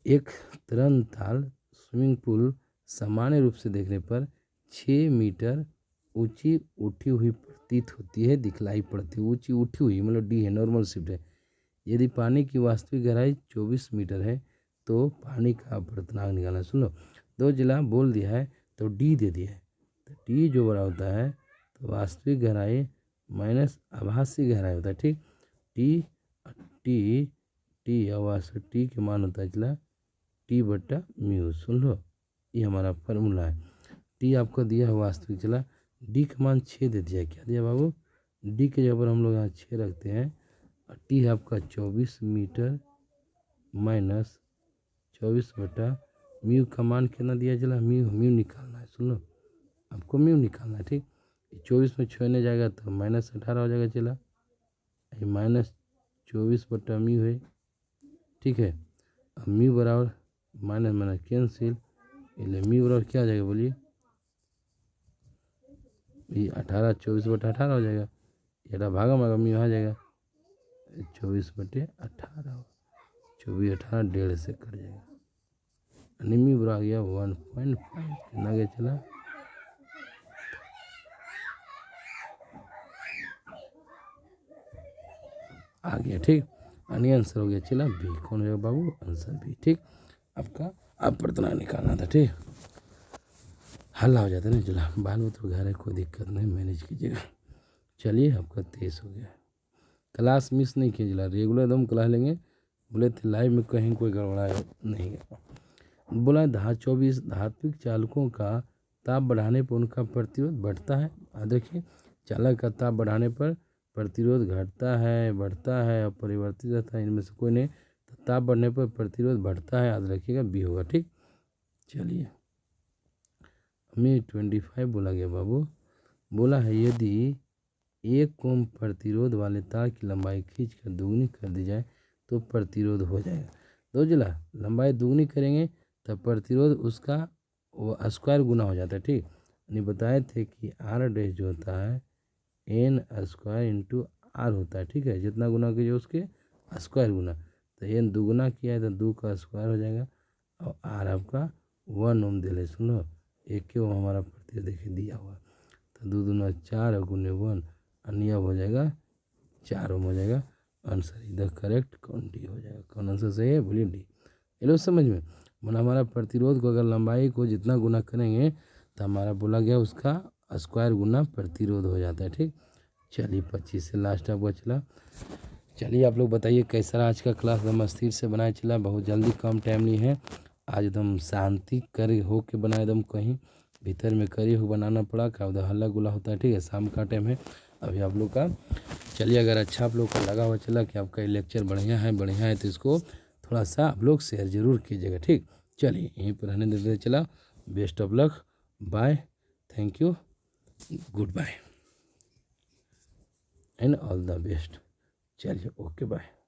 एक तरनताल स्विमिंग पूल सामान्य रूप से देखने पर 6 मीटर ऊंची उठी हुई प्रतीत होती है, दिखलाई पड़ती है, ऊंची उठी हुई मतलब डी है, नॉर्मल शिफ्ट है। यदि पानी की वास्तविक गहराई 24 मीटर है तो पानी का अपवर्तनांक निकालना। सुन लो, दो जिला बोल दिया है तो डी दे दिया है, तो डी जो बड़ा होता है तो वास्तविक गहराई माइनस आभासी गहराई होता है, ठीक। टी टी टी वास्तविक टी के मान होता है चला टी बट्टा म्यू, सुन लो ये हमारा फार्मूला है। टी आपको दिया है वास्तविक चला, डी का मान 6 दे दिया, क्या दिया बाबू, डी के जगह पर हम लोग यहाँ 6 रखते हैं, और टी है आपका 24 मीटर माइनस 24 बटा म्यू का मान कितना दिया चला, म्यू निकालना है, सुन लो आपको म्यू निकालना है, ठीक। 24 में 6 नहीं जाएगा तो -18 हो जाएगा चला, -24 बटा म्यू है, ठीक है। अब म्यू बराबर माइनस माइनस कैंसिल, इसलिए म्यू बराबर क्या आ जाएगा बोलिए, ये 18 24 बटा 18 हो जाएगा, ये भागा मागा म्यू आ जाएगा 24 बटे 18, 24 18 1.5 से कट जाएगा, म्यू बराबर आ गया 1.5, कितना गया चला आ गया, ठीक। यानी आंसर हो गया चला बी, कौन हो जाएगा बाबू, आंसर बी, ठीक। आपका अपवर्तनांक निकालना था, ठीक। हल्ला हो जाता है ना चला, बाल बुतरू घर है, कोई दिक्कत नहीं, मैनेज कीजिएगा। चलिए आपका 23 हो गया, क्लास मिस नहीं कीजिएगा, रेगुलर एकदम क्लास लेंगे, बोले थे लाइव में कहीं कोई गड़बड़ा नहीं है। बोला 24 धात्विक चालकों का ताप बढ़ाने पर उनका प्रतिरोध बढ़ता है, देखिए चालक का ताप बढ़ाने पर प्रतिरोध घटता है, बढ़ता है और परिवर्तित रहता है, इनमें से कोई नहीं, तो ताप बढ़ने पर प्रतिरोध बढ़ता है, याद रखिएगा बी होगा, ठीक। चलिए हमें 25 बोला गया बाबू, बोला है यदि 1 ओम प्रतिरोध वाले तार की लंबाई खींचकर दुगनी कर दी जाए तो प्रतिरोध हो जाएगा। दो जिला लंबाई दुगनी करेंगे तब प्रतिरोध उसका वो स्क्वायर गुना हो जाता है, ठीक। यानी बताए थे कि आर डैश जो होता है एन स्क्वायर इंटू आर होता है, ठीक है, जितना गुना कीजिए उसके स्क्वायर गुना, तो एन दुगुना किया है तो 2 का स्क्वायर हो जाएगा, और आर आपका 1 ओम दे ले, सुनो 1 ओम हमारा प्रतिरोध देखिए दिया हुआ, तो 2 दूना 4 और गुने 1, अन्य हो जाएगा 4 ओम हो जाएगा, आंसर इधर करेक्ट कौन डी हो जाएगा, कौन आंसर सही है बोलिए डी। ये लोग समझ में, मतलब हमारा प्रतिरोध को अगर लंबाई को जितना गुना करेंगे तो हमारा बोला गया उसका स्क्वायर गुना प्रतिरोध हो जाता है, ठीक। चलिए 25 से लास्ट आपका चला। चलिए आप लोग बताइए कैसा रहा आज का क्लास, एकदम स्थिर से बनाए चला, बहुत जल्दी, कम टाइम नहीं है आज, एकदम शांति कर हो के बनाए, एकदम कहीं भीतर में करी हुआ बनाना पड़ा, क्या उधर हल्ला गुल्ला होता है, ठीक है। शाम का टाइम है अभी आप लोग का। चलिए अगर अच्छा आप लोग का लगा हुआ चला कि आपका ये लेक्चर बढ़िया है तो इसको थोड़ा सा आप लोग शेयर ज़रूर कीजिएगा, ठीक। चलिए यहीं पर रहने देते चला। Best of luck, bye, thank you, good bye and all the best. चलिए ओके बाय।